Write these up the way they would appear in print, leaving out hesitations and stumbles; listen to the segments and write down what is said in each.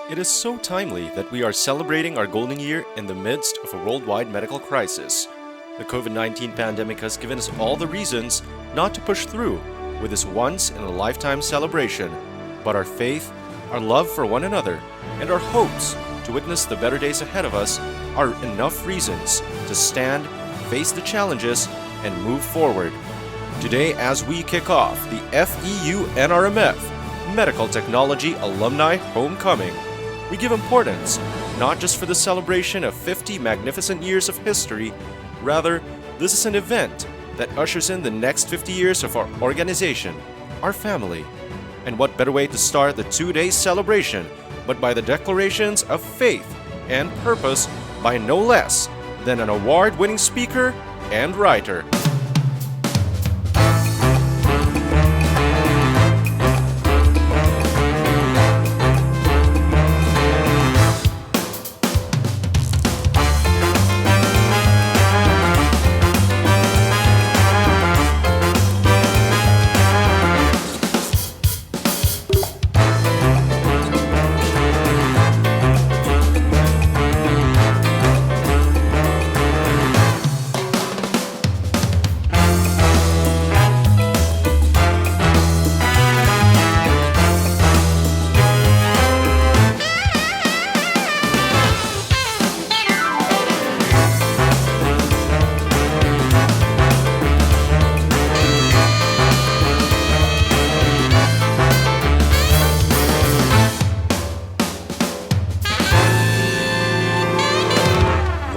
It is so timely that we are celebrating our golden year in the midst of a worldwide medical crisis. The COVID 19 pandemic has given us all the reasons not to push through with this once in a lifetime celebration, but our faith, our love for one another, and our hopes to witness the better days ahead of us are enough reasons to stand, face the challenges, and move forward. Today, as we kick off the FEU-NRMF Medical Technology Alumni Homecoming, we give importance not just for the celebration of 50 magnificent years of history, rather, this is an event that ushers in the next 50 years of our organization, our family. And what better way to start the 2 day celebration but by the declarations of faith and purpose by no less than an award-winning speaker and writer.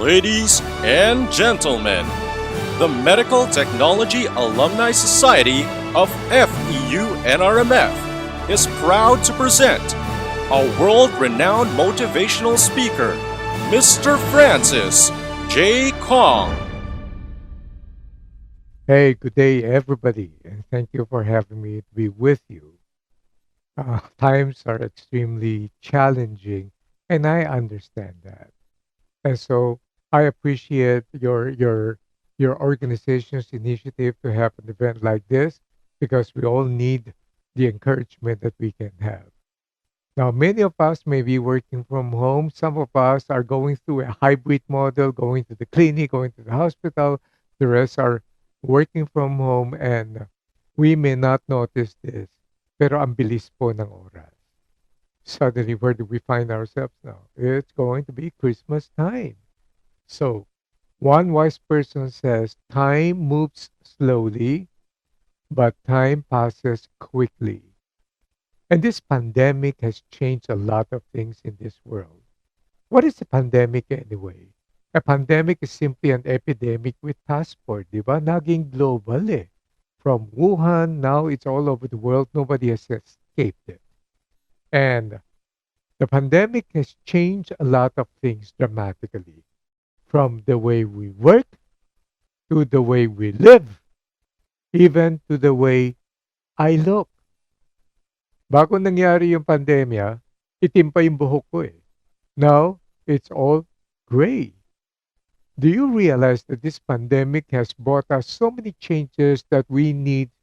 Ladies and gentlemen, the Medical Technology Alumni Society of FEU-NRMF is proud to present a world-renowned motivational speaker, Mr. Francis J. Kong. Hey, good day, everybody, and thank you for having me to be with you. Times are extremely challenging, and I understand that. And so I appreciate your organization's initiative to have an event like this because we all need the encouragement that we can have. Now, many of us may be working from home. Some of us are going through a hybrid model, going to the clinic, going to the hospital. The rest are working from home, and we may not notice this. Pero ang bilis po ng oras. Suddenly, where do we find ourselves now? It's going to be Christmas time. So, one wise person says, time moves slowly, but time passes quickly. And this pandemic has changed a lot of things in this world. What is a pandemic anyway? A pandemic is simply an epidemic with passport, di ba? Naging global eh. From Wuhan, now it's all over the world. Nobody has escaped it. And the pandemic has changed a lot of things dramatically. From the way we work, to the way we live, even to the way I look. Bago nangyari yung pandemya, itim pa yung buhok ko eh. Now, it's all gray. Do you realize that this pandemic has brought us so many changes that we need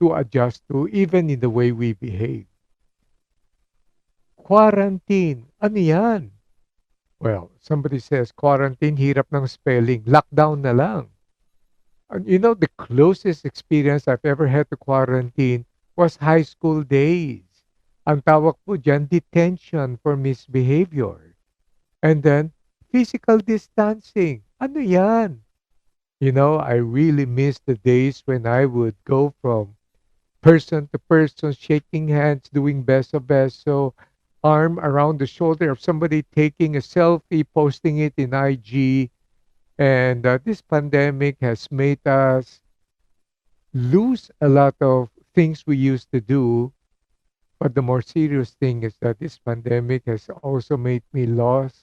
to adjust to, even in the way we behave? Quarantine. Ano yan? Well, somebody says quarantine, hirap ng spelling. Lockdown na lang. And you know, the closest experience I've ever had to quarantine was high school days. Ang tawag po dyan, detention for misbehavior. And then, physical distancing. Ano yan? You know, I really miss the days when I would go from person to person, shaking hands, doing beso-beso, arm around the shoulder of somebody taking a selfie, posting it in IG. And this pandemic has made us lose a lot of things we used to do. But the more serious thing is that this pandemic has also made me lose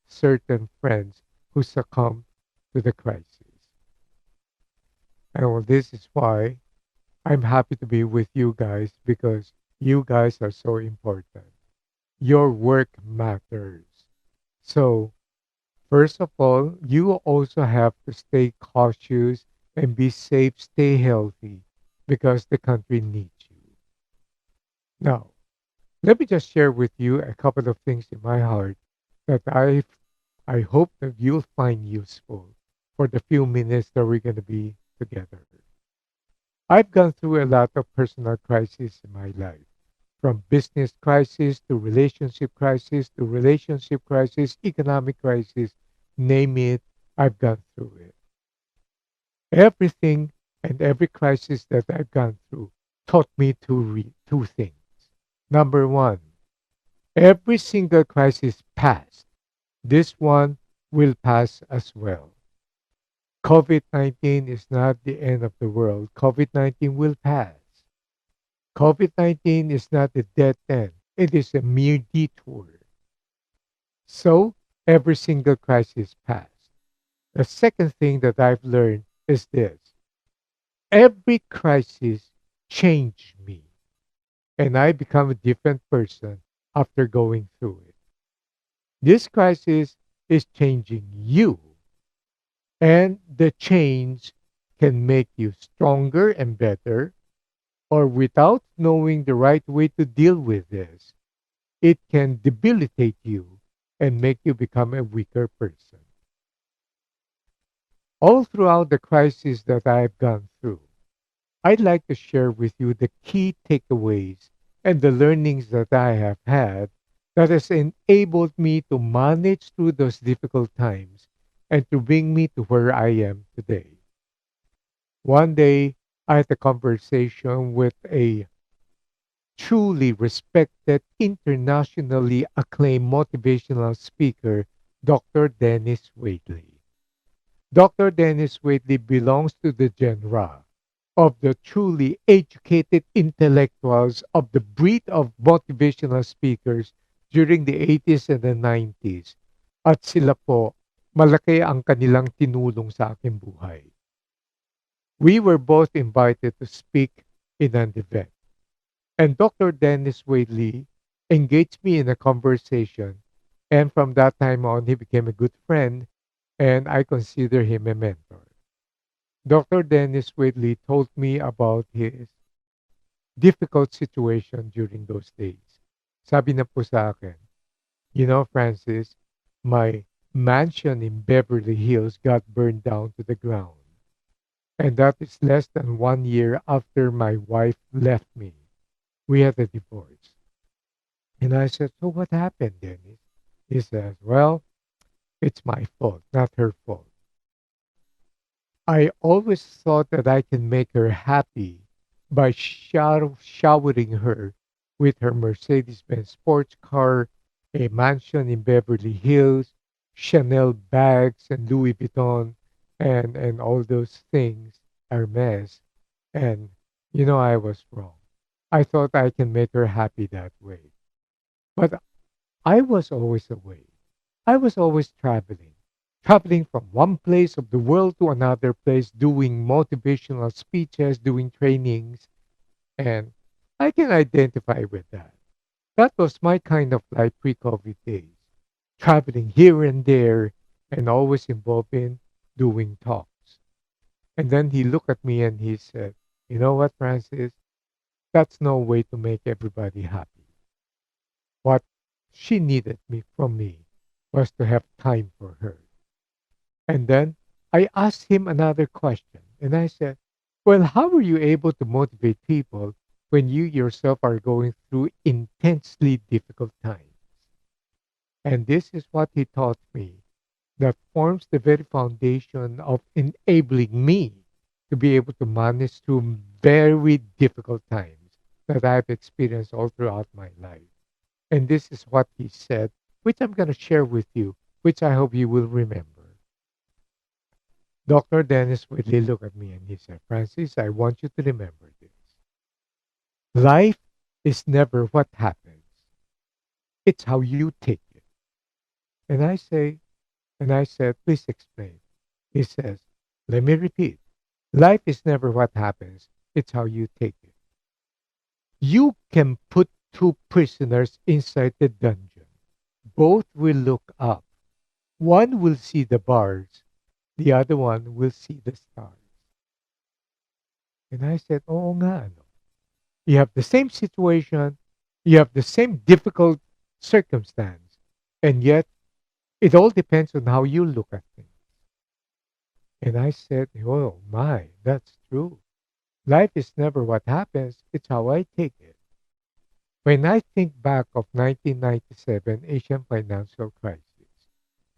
certain friends who succumbed to the crisis. And well, this is why I'm happy to be with you guys because you guys are so important. Your work matters. So, first of all, you also have to stay cautious and be safe, stay healthy because the country needs you. Now, Let me just share with you a couple of things in my heart that I hope that you'll find useful for the few minutes that we're going to be together. I've gone through a lot of personal crises in my life, from business crisis to relationship crisis, economic crisis, name it, I've gone through it. Everything and every crisis that I've gone through taught me two things. Number one, every single crisis passed. This one will pass as well. COVID 19 is not the end of the world. COVID 19 will pass. COVID 19 is not a dead end, it is a mere detour. So, every single crisis passed. The second thing that I've learned is this: every crisis changed me, and I become a different person after going through it. This crisis is changing you, and the change can make you stronger and better, or without knowing the right way to deal with this, it can debilitate you and make you become a weaker person. All throughout the crisis that I've gone through, I'd like to share with you the key takeaways and the learnings that I have had that has enabled me to manage through those difficult times and to bring me to where I am today. One day, I had a conversation with a truly respected, internationally acclaimed motivational speaker, Dr. Dennis Waitley. Dr. Dennis Waitley belongs to the genre of the truly educated intellectuals of the breed of motivational speakers during the 80s and the 90s. At sila po, malaki ang kanilang tinulong sa aking buhay. We were both invited to speak in an event. And Dr. Dennis Whaley engaged me in a conversation. And from that time on, he became a good friend, and I consider him a mentor. Dr. Dennis Whaley told me about his difficult situation during those days. Sabi na po sa akin, you know, Francis, my mansion in Beverly Hills got burned down to the ground. And that is less than 1 year after my wife left me. We had a divorce. And I said, so what happened, Dennis? He says, well, it's my fault, not her fault. I always thought that I can make her happy by showering her with her Mercedes Benz sports car, a mansion in Beverly Hills, Chanel bags, and Louis Vuitton, and all those things, Hermes. And, I was wrong. I thought I can make her happy that way. But I was always away. I was always traveling from one place of the world to another place, doing motivational speeches, doing trainings, and I can identify with that. That was my kind of life pre COVID days, traveling here and there and always involved in doing talks. And then he looked at me and he said, you know what, Francis? That's no way to make everybody happy. What she needed me from me was to have time for her. And then I asked him another question. And I said, well, how are you able to motivate people when you yourself are going through intensely difficult times? And this is what he taught me that forms the very foundation of enabling me to be able to manage through very difficult times that I've experienced all throughout my life. And this is what he said, which I'm going to share with you, which I hope you will remember. Dr. Dennis Whitley looked at me and he said, Francis, I want you to remember this. Life is never what happens. It's how you take it. And I said, please explain. He says, let me repeat. Life is never what happens. It's how you take it. You can put two prisoners inside the dungeon. Both will look up. One will see the bars. The other one will see the stars. And I said, oo nga, ano. You have the same situation. You have the same difficult circumstance, and yet it all depends on how you look at things. And I said, oh my, that's true. Life is never what happens, it's how I take it. When I think back of 1997 Asian financial crisis,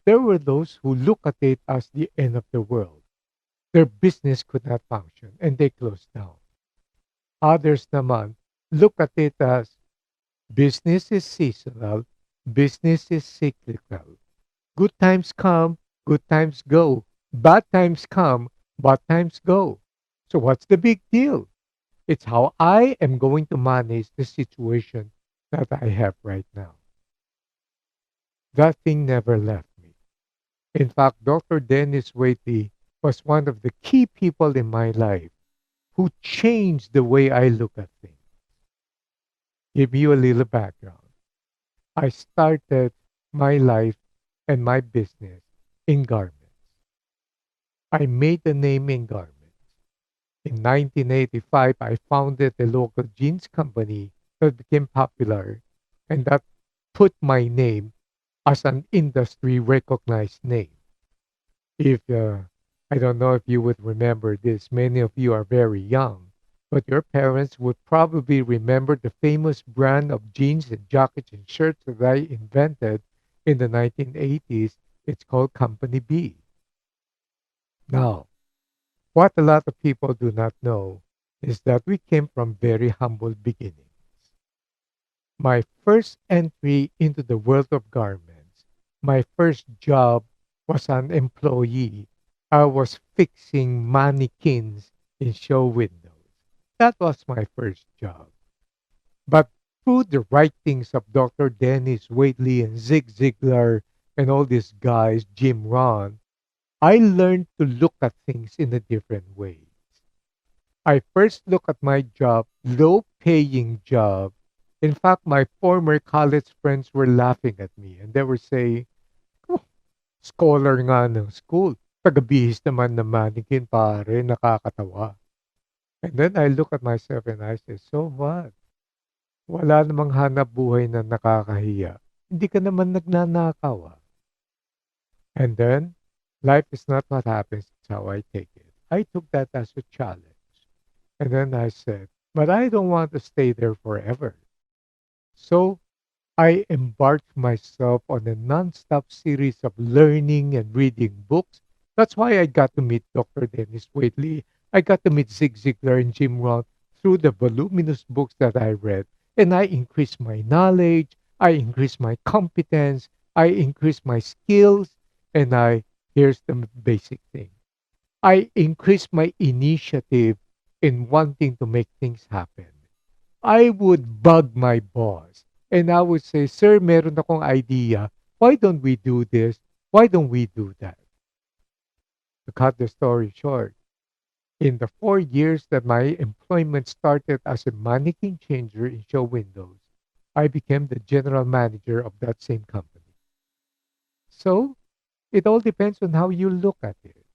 there were those who look at it as the end of the world. Their business could not function and they closed down. Others naman look at it as business is seasonal, business is cyclical. Good times come, good times go. Bad times come, bad times go. So what's the big deal? It's how I am going to manage the situation that I have right now. That thing never left me. In fact, Dr. Dennis Waitey was one of the key people in my life who changed the way I look at things. Give you a little background. I started my life and my business in garments. I made a name in garments. In 1985, I founded a local jeans company that became popular and that put my name as an industry recognized name. If I don't know if you would remember this, many of you are very young, but your parents would probably remember the famous brand of jeans and jackets and shirts that I invented in the 1980s. It's called Company B. Now, what a lot of people do not know is that we came from very humble beginnings. My first entry into the world of garments, my first job was an employee. I was fixing mannequins in show windows. That was my first job. But through the writings of Dr. Dennis Waitley and Zig Ziglar and all these guys, Jim Rohn, I learned to look at things in a different way. I first look at my job, low paying job. In fact, my former college friends were laughing at me and they were saying, oh, scholar nga ng school. Tagabihis naman na mannequin pare, nakakatawa. And then I look at myself and I say, so what? Wala namang hanap buhay na nakakahiya. Hindi ka naman nagnanakaw. And then, life is not what happens, it's how I take it. I took that as a challenge. And then I said, but I don't want to stay there forever. So I embarked myself on a nonstop series of learning and reading books. That's why I got to meet Dr. Dennis Waitley. I got to meet Zig Ziglar and Jim Rohn through the voluminous books that I read. And I increased my knowledge, I increased my competence, I increased my skills, and here's the basic thing. I increased my initiative in wanting to make things happen. I would bug my boss and I would say, Sir, meron akong idea. Why don't we do this? Why don't we do that? To cut the story short, in the 4 years that my employment started as a mannequin changer in show windows, I became the general manager of that same company. So it all depends on how you look at it.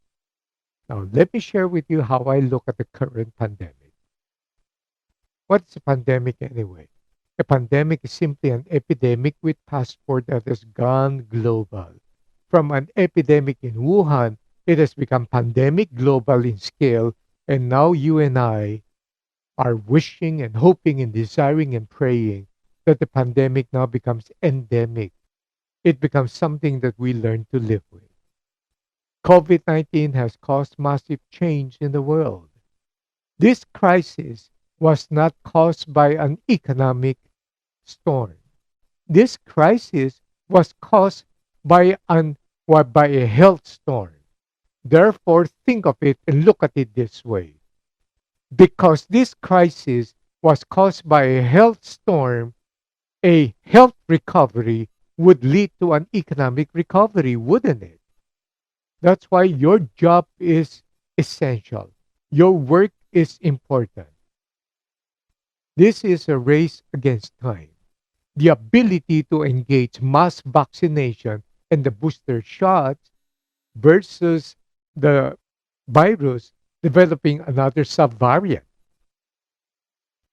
Now, let me share with you how I look at the current pandemic. What's a pandemic anyway? A pandemic is simply an epidemic with passport that has gone global. From an epidemic in Wuhan, it has become pandemic global in scale, and now you and I are wishing and hoping and desiring and praying that the pandemic now becomes endemic. It becomes something that we learn to live with. COVID 19 has caused massive change in the world. This crisis was not caused by an economic storm. This crisis was caused by by a health storm. Therefore, think of it and look at it this way. Because this crisis was caused by a health storm, a health recovery would lead to an economic recovery, wouldn't it? That's why your job is essential. Your work is important. This is a race against time. The ability to engage mass vaccination and the booster shots versus the virus developing another subvariant.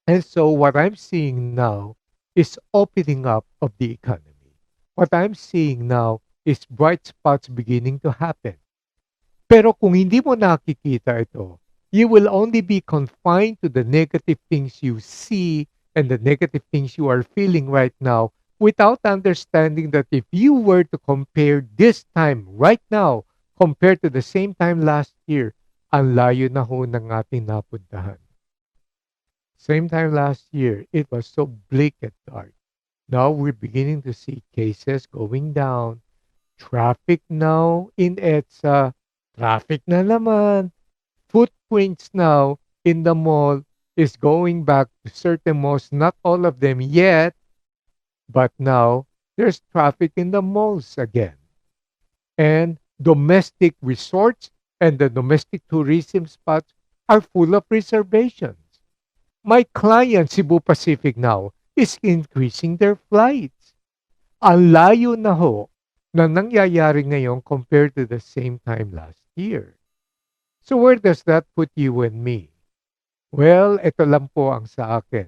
And so what I'm seeing now is opening up of the economy. What I'm seeing now is bright spots beginning to happen. Pero kung hindi mo nakikita ito, you will only be confined to the negative things you see and the negative things you are feeling right now without understanding that if you were to compare this time right now compared to the same time last year, ang layo na ho ng ating napuntahan. Same time last year, it was so bleak and dark. Now we're beginning to see cases going down. Traffic now in EDSA. Traffic na naman. Footprints now in the mall is going back to certain malls, not all of them yet, but now there's traffic in the malls again. And domestic resorts and the domestic tourism spots are full of reservations. My client, Cebu Pacific now, is increasing their flights. Ang layo na ho na nangyayari ngayon compared to the same time last year. So where does that put you and me? Well, ito lang po ang sa akin.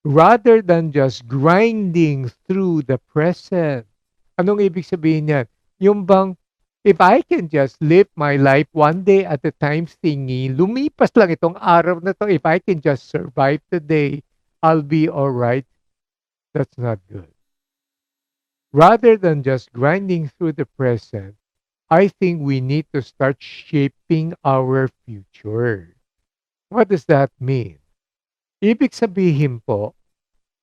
Rather than just grinding through the present. Anong ibig sabihin niyan? Yung bang, if I can just live my life one day at a time thingy, lumipas lang itong araw na to, if I can just survive today, I'll be alright. That's not good. Rather than just grinding through the present, I think we need to start shaping our future. What does that mean? Ibig sabihin po,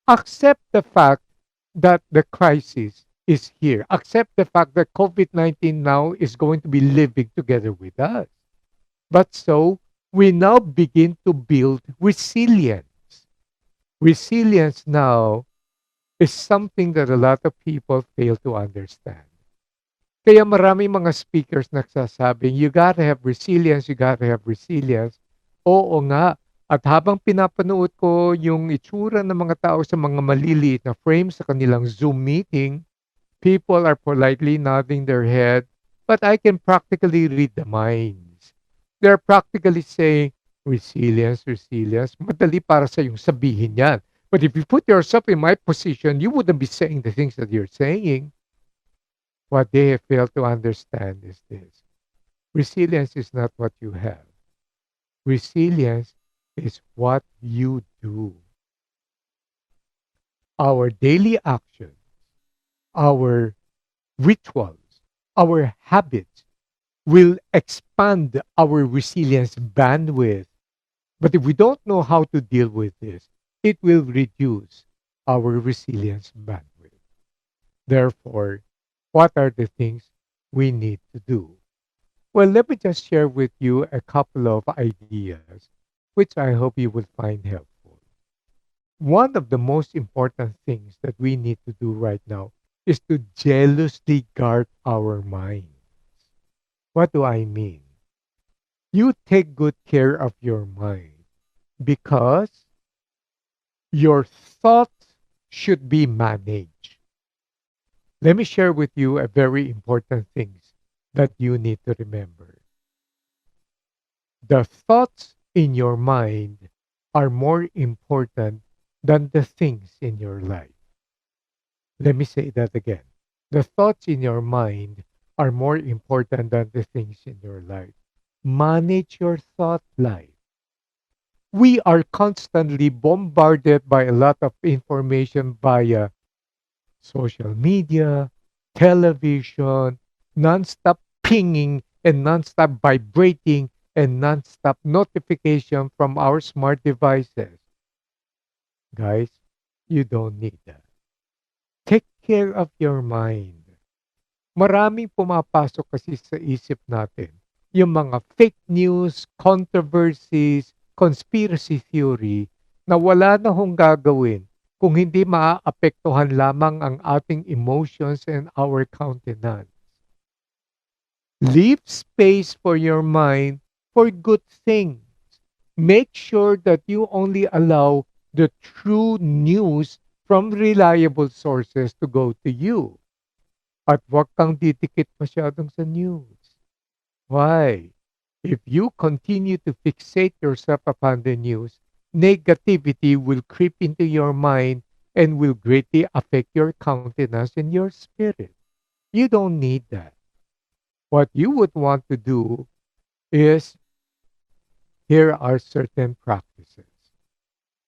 accept the fact that the crisis is here. Accept the fact that COVID-19 now is going to be living together with us. But so, we now begin to build resilience. Resilience now is something that a lot of people fail to understand. Kaya marami mga speakers nagsasabing, you gotta have resilience, you gotta have resilience. Oo nga. At habang pinapanood ko yung itsura ng mga tao sa mga maliliit na frame sa kanilang Zoom meeting, people are politely nodding their head, but I can practically read the minds. They're practically saying, resilience, resilience. Madali para sa yung sabihin yan. But if you put yourself in my position, you wouldn't be saying the things that you're saying. What they have failed to understand is this. Resilience is not what you have. Resilience is what you do. Our daily actions, our rituals, our habits will expand our resilience bandwidth. But if we don't know how to deal with this, it will reduce our resilience bandwidth. Therefore, what are the things we need to do? Well, let me just share with you a couple of ideas, which I hope you will find helpful. One of the most important things that we need to do right now is to jealously guard our minds. What do I mean? You take good care of your mind because your thoughts should be managed. Let me share with you a very important things that you need to remember. The thoughts in your mind are more important than the things in your life. Let me say that again. The thoughts in your mind are more important than the things in your life. Manage your thought life. We are constantly bombarded by a lot of information via social media, television, nonstop pinging and nonstop vibrating and nonstop notification from our smart devices. Guys, you don't need that. Take care of your mind. Maraming pumapasok kasi sa isip natin. Yung mga fake news, controversies, conspiracy theory na wala na hong gagawin kung hindi maaapektuhan lamang ang ating emotions and our countenance. Leave space for your mind for good things. Make sure that you only allow the true news from reliable sources to go to you. At huwag kang didikit masyadong sa news. Why? If you continue to fixate yourself upon the news, negativity will creep into your mind and will greatly affect your countenance and your spirit. You don't need that. What you would want to do is here are certain practices.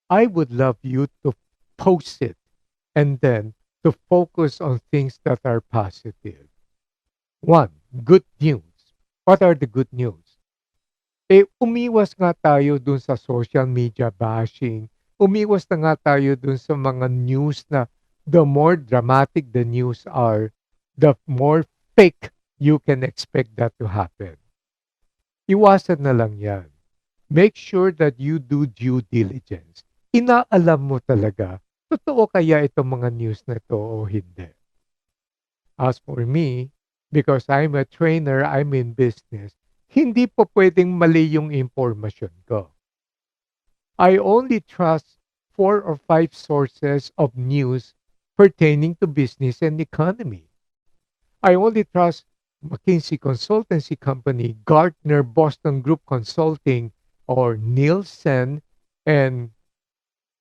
I would love you to post it and then to focus on things that are positive. One, good news. What are the good news? Umiwas nga tayo dun sa social media bashing. Umiwas na nga tayo dun sa mga news na the more dramatic the news are, the more fake you can expect that to happen. Iwasan na lang yan. Make sure that you do due diligence. Inaalam mo talaga, totoo kaya itong mga news na ito o hindi. As for me, because I'm a trainer, I'm in business, hindi po pwedeng mali yung impormasyon ko. I only trust 4 or 5 sources of news pertaining to business and economy. I only trust McKinsey Consultancy Company, Gartner, Boston Group Consulting, or Nielsen, and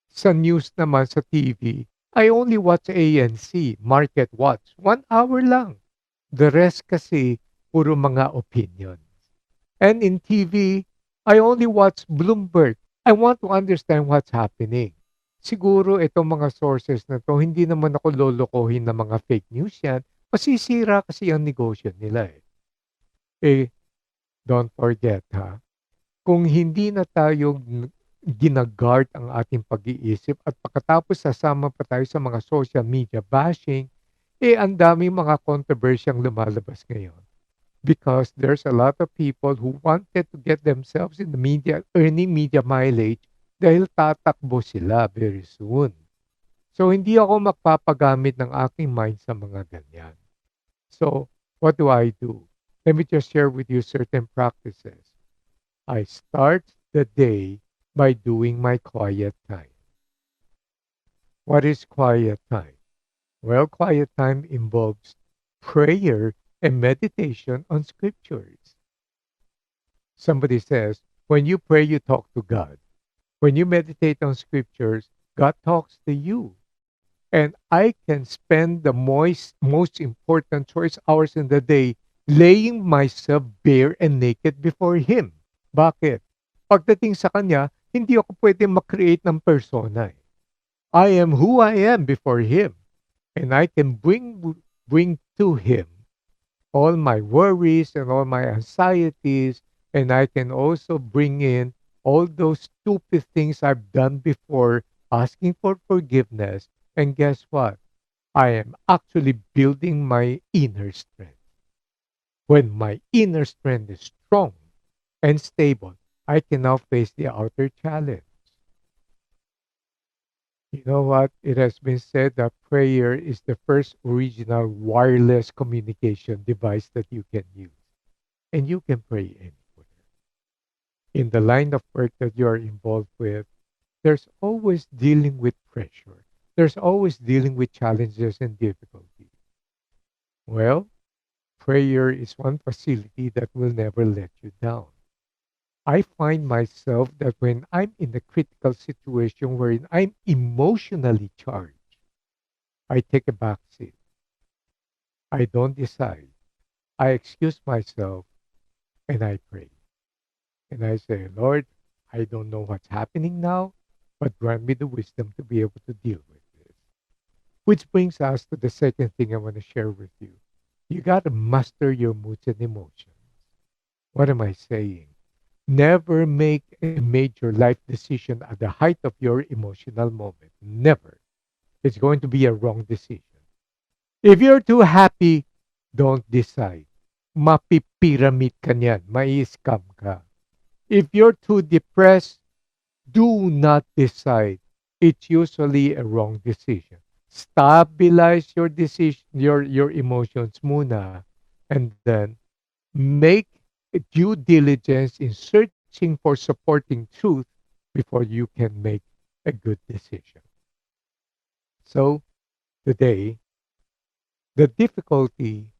sa news naman sa TV, I only watch ANC, Market Watch. 1 hour lang. The rest kasi, puro mga opinions. And in TV, I only watch Bloomberg. I want to understand what's happening. Siguro itong mga sources na to, hindi naman ako lolokohin ng mga fake news yan. Masisira kasi ang negosyo nila eh. Don't forget ha, kung hindi na tayo ginagard ang ating pag-iisip at pagkatapos sasama pa tayo sa mga social media bashing, ang daming mga controversyang lumalabas ngayon. Because there's a lot of people who wanted to get themselves in the media, earning media mileage dahil tatakbo sila very soon. So, hindi ako magpapagamit ng aking mind sa mga ganyan. So, what do I do? Let me just share with you certain practices. I start the day by doing my quiet time. What is quiet time? Well, quiet time involves prayer and meditation on scriptures. Somebody says, when you pray, you talk to God. When you meditate on scriptures, God talks to you. And I can spend the most important choice hours in the day laying myself bare and naked before Him. Bakit? Pagdating sa Kanya, hindi ako pwede mag-create ng persona. I am who I am before Him. And I can bring to Him all my worries and all my anxieties. And I can also bring in all those stupid things I've done before, asking for forgiveness. And guess what? I am actually building my inner strength. When my inner strength is strong and stable, I can now face the outer challenge. You know what? It has been said that prayer is the first original wireless communication device that you can use. And you can pray anywhere. In the line of work that you are involved with, there's always dealing with pressure. There's always dealing with challenges and difficulties. Well, prayer is one facility that will never let you down. I find myself that when I'm in a critical situation wherein I'm emotionally charged, I take a back seat. I don't decide. I excuse myself and I pray. And I say, Lord, I don't know what's happening now, but grant me the wisdom to be able to deal with this. Which brings us to the second thing I want to share with you. You got to master your moods and emotions. What am I saying? Never make a major life decision at the height of your emotional moment. Never. It's going to be a wrong decision. If you're too happy, don't decide. Mapipiramid ka niyan. Mai-scam ka. If you're too depressed, do not decide. It's usually a wrong decision. Stabilize your decision, your emotions muna, and then make due diligence in searching for supporting truth before you can make a good decision. So today, the difficulty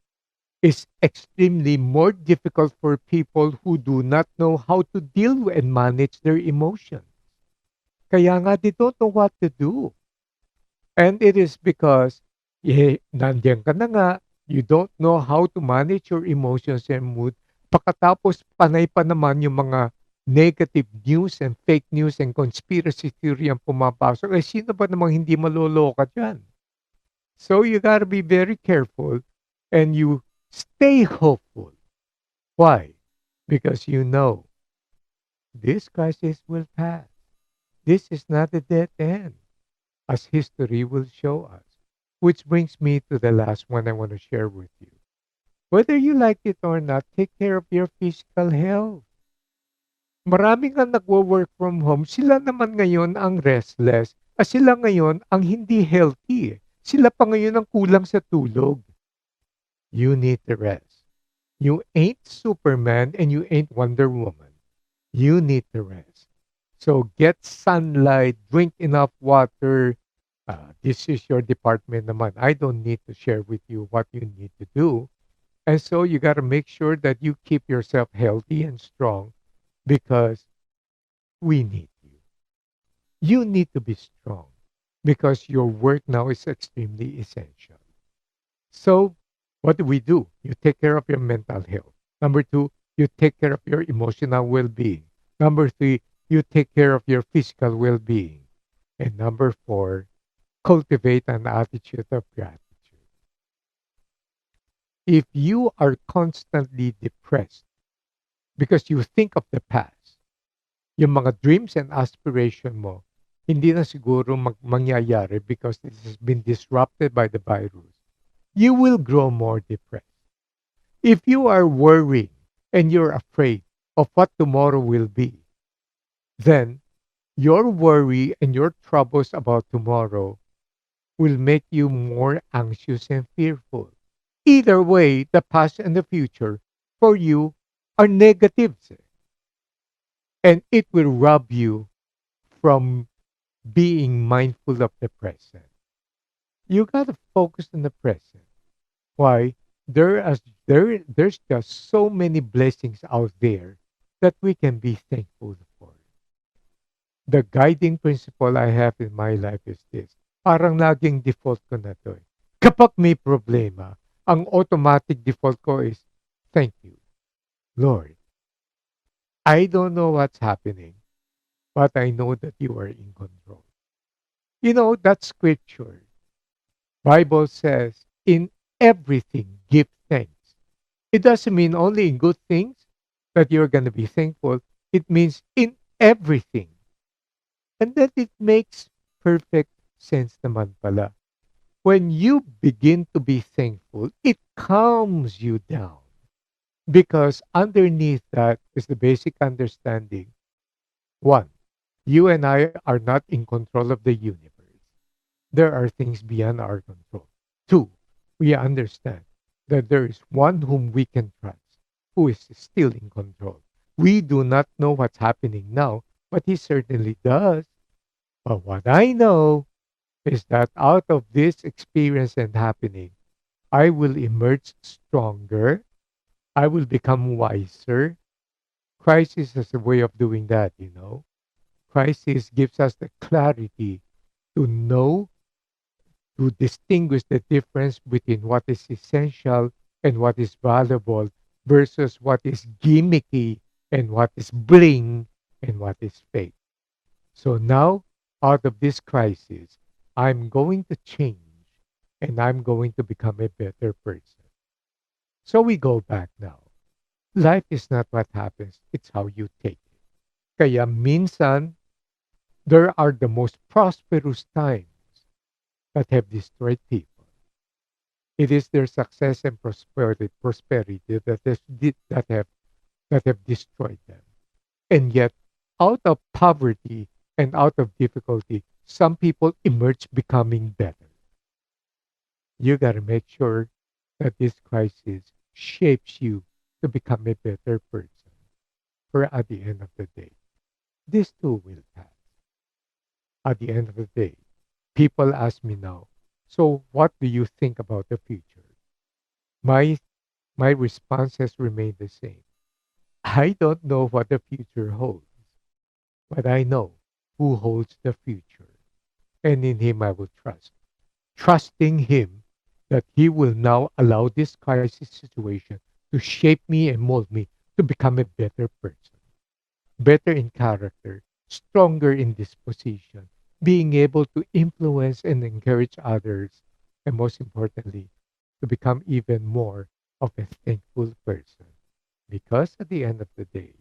is extremely more difficult for people who do not know how to deal and manage their emotions. Kaya nga, they don't know what to do. And it is because nandiyan ka na nga, you don't know how to manage your emotions and mood. Pagkatapos panay pa naman yung mga negative news and fake news and conspiracy theory ang pumapasok. Eh, sino ba namang hindi maloloka dyan? So you gotta be very careful and you stay hopeful. Why? Because you know this crisis will pass. This is not a dead end, as history will show us. Which brings me to the last one I want to share with you. Whether you like it or not, take care of your physical health. Maraming nga nagwo-work from home, sila naman ngayon ang restless. Sila ngayon ang hindi healthy. Sila pa ngayon ang kulang sa tulog. You need to rest. You ain't Superman and you ain't Wonder Woman. You need to rest. So get sunlight, drink enough water. This is your department naman. I don't need to share with you what you need to do. And so you got to make sure that you keep yourself healthy and strong because we need you. You need to be strong because your work now is extremely essential. So, what do? You take care of your mental health. Number two, you take care of your emotional well being. Number three, you take care of your physical well being. And number four, cultivate an attitude of gratitude. If you are constantly depressed because you think of the past, yung mga dreams and aspiration mo, hindi na siguro mangyayari because this has been disrupted by the virus. You will grow more depressed. If you are worried and you're afraid of what tomorrow will be, then your worry and your troubles about tomorrow will make you more anxious and fearful. Either way, the past and the future for you are negatives, and it will rob you from being mindful of the present. You gotta focus on the present. Why? There's just so many blessings out there that we can be thankful for. The guiding principle I have in my life is this. Parang laging default ko na to. Kapag may problema, ang automatic default ko is, thank you, Lord. I don't know what's happening, but I know that you are in control. You know, that scripture. Bible says, in everything, give thanks. It doesn't mean only in good things that you're going to be thankful. It means in everything. And that it makes perfect sense naman pala. When you begin to be thankful, it calms you down. Because underneath that is the basic understanding. One, you and I are not in control of the universe. There are things beyond our control. Two, we understand that there is one whom we can trust, who is still in control. We do not know what's happening now, but he certainly does. But what I know is that out of this experience and happening, I will emerge stronger. I will become wiser. Crisis is a way of doing that, you know. Crisis gives us the clarity to know, to distinguish the difference between what is essential and what is valuable versus what is gimmicky and what is bling and what is fake. So now, out of this crisis, I'm going to change and I'm going to become a better person. So we go back now. Life is not what happens, it's how you take it. Kaya minsan, there are the most prosperous times that have destroyed people. It is their success and prosperity that have destroyed them. And yet, out of poverty and out of difficulty, some people emerge becoming better. You got to make sure that this crisis shapes you to become a better person. For at the end of the day, this too will pass. At the end of the day, people ask me now, so what do you think about the future? My my response has remained the same. I don't know what the future holds, but I know who holds the future, and in him I will trust. trusting Him that He will now allow this crisis situation to shape me and mold me to become a better person, better in character, stronger in disposition, being able to influence and encourage others, and most importantly, to become even more of a thankful person. Because at the end of the day,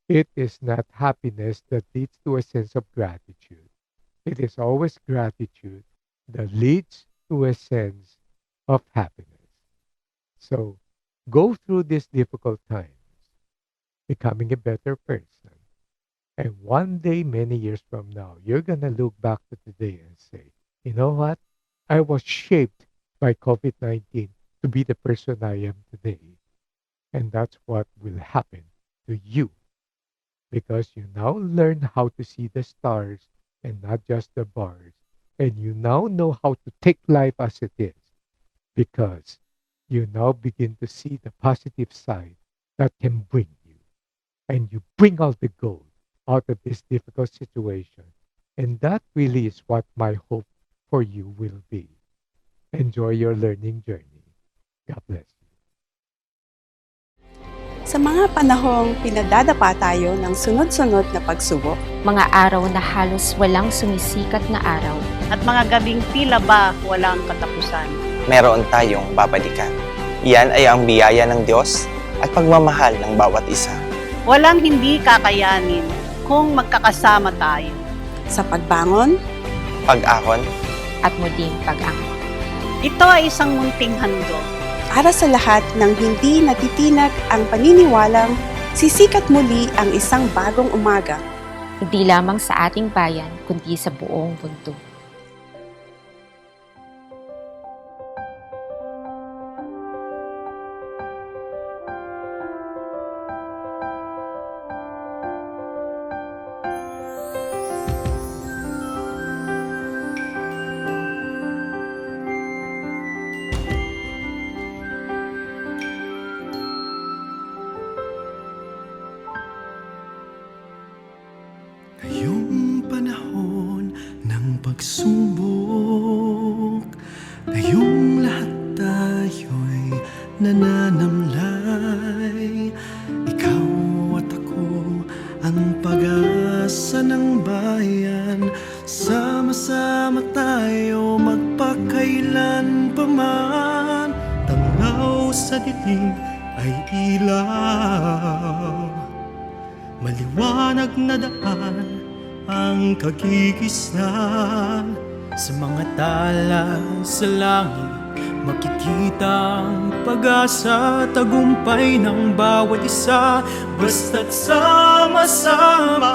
it is not happiness that leads to a sense of gratitude. It is always gratitude that leads to a sense of happiness. So go through these difficult times, becoming a better person. And one day, many years from now, you're going to look back to today and say, you know what? I was shaped by COVID 19 to be the person I am today. And that's what will happen to you because you now learn how to see the stars and not just the bars. And you now know how to take life as it is because you now begin to see the positive side that can bring you. And you bring out the gold out of this difficult situation. And that really is what my hope for you will be. Enjoy your learning journey. God bless you. Sa mga panahong pinadadapa tayo ng sunod-sunod na pagsubok, mga araw na halos walang sumisikat na araw, at mga gabing tila ba walang katapusan. Meron tayong babalikan. Iyan ay ang biyaya ng Diyos at pagmamahal ng bawat isa. Walang hindi kakayanin kung magkakasama tayo. sa pagbangon, Pag-ahon, at muling pag-angat. Ito ay isang munting handog. para sa lahat ng hindi natitinag ang paniniwalang sisikat muli ang isang bagong umaga. Hindi lamang sa ating bayan, kundi sa buong mundo. Ngayong panahon ng pagsubok, ngayong lahat tayo'y nananamlay. Ikaw at ako ang pag-asa ng bayan. Sama-sama tayo magpakailan pa man. Tanaw sa dilim ay ilaw, maliwanag na daan ang kagigisnan. Sa mga tala sa langit, makikita ang pag-asa, tagumpay ng bawat isa, basta't sama-sama.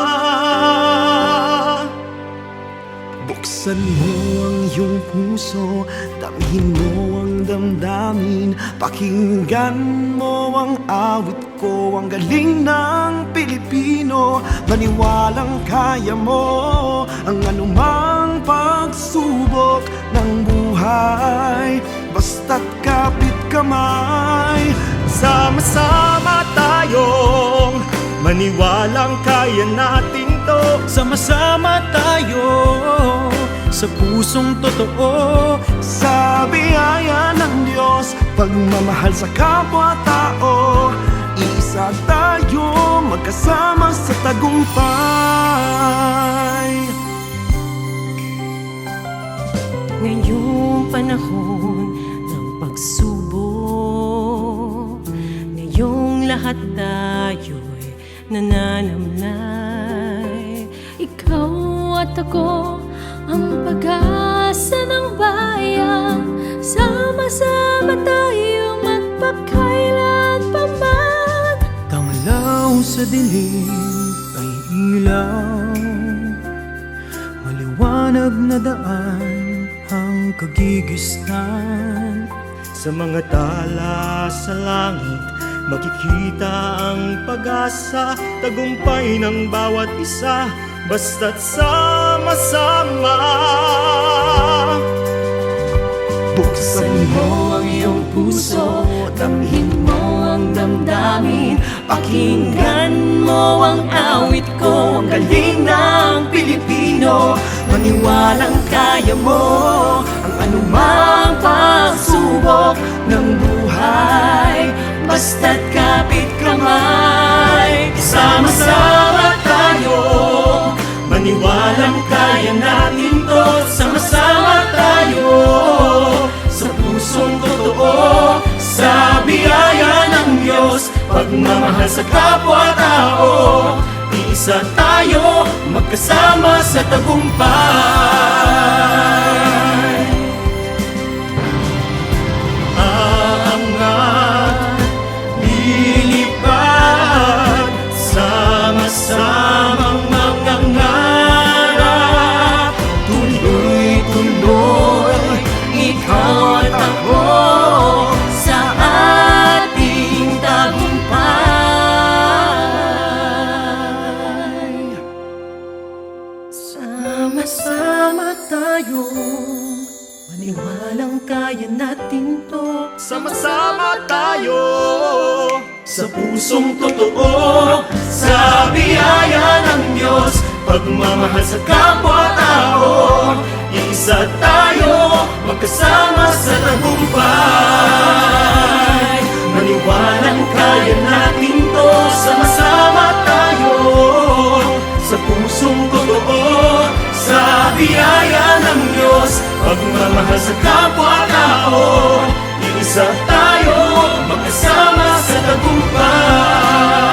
Buksan mo ang iyong puso, damhin mo ang damdamin, pakinggan mo ang awit ko, ang galing ng Pilipino. Maniwalang kaya mo ang anumang pagsubok ng buhay, basta't kapit kamay. Sama-sama tayong maniwalang kaya natin to. Sama-sama tayo sa pusong totoo, sa biyaya ng Diyos, pagmamahal sa kapwa-tao. Iisa tayo magkasama sa tagumpay. Ngayong panahon ng pagsubok, ngayong lahat tayo'y nananamlay. Ikaw at ako ang pag-asa ng bayan, sama-sama tayo magpakailan pa man. Tanglaw sa dilim ay ilaw, maliwanag na daan ang kagigisnan. Sa mga tala sa langit, makikita ang pag-asa, tagumpay ng bawat isa, basta't sama-sama. Buksan mo ang iyong puso, damhin mo ang damdamin, pakinggan mo ang awit ko, ang galing ng Pilipino. Maniwalang kaya mo ang anumang pagsubok ng buhay, basta't kapit kamay. Sama-sama tayo, maniwalang kaya natin to. Sama-sama tayo, sa pusong totoo, sa biyaya ng Diyos, pagmamahal sa kapwa-tao. Iisa tayo, magkasama sa tagumpay. Aangat, lilipad, sama-samang mangangarap. Tuloy-tuloy, ikaw at ako, sa ating tagumpay. Sama-sama tayo, maniwalang kaya natin to. Sama-sama tayo, sa pusong totoo, sa biyaya ng Diyos, pagmamahal sa kapwa-tao. Iisa tayo, magkasama sa tagumpay. Maniwalang kaya natin to. Sama-sama tayo, sa pusong totoo, sa biyaya ng Diyos, pagmamahal sa kapwa-tao. Iisa tayo, magkasama sa tagumpay.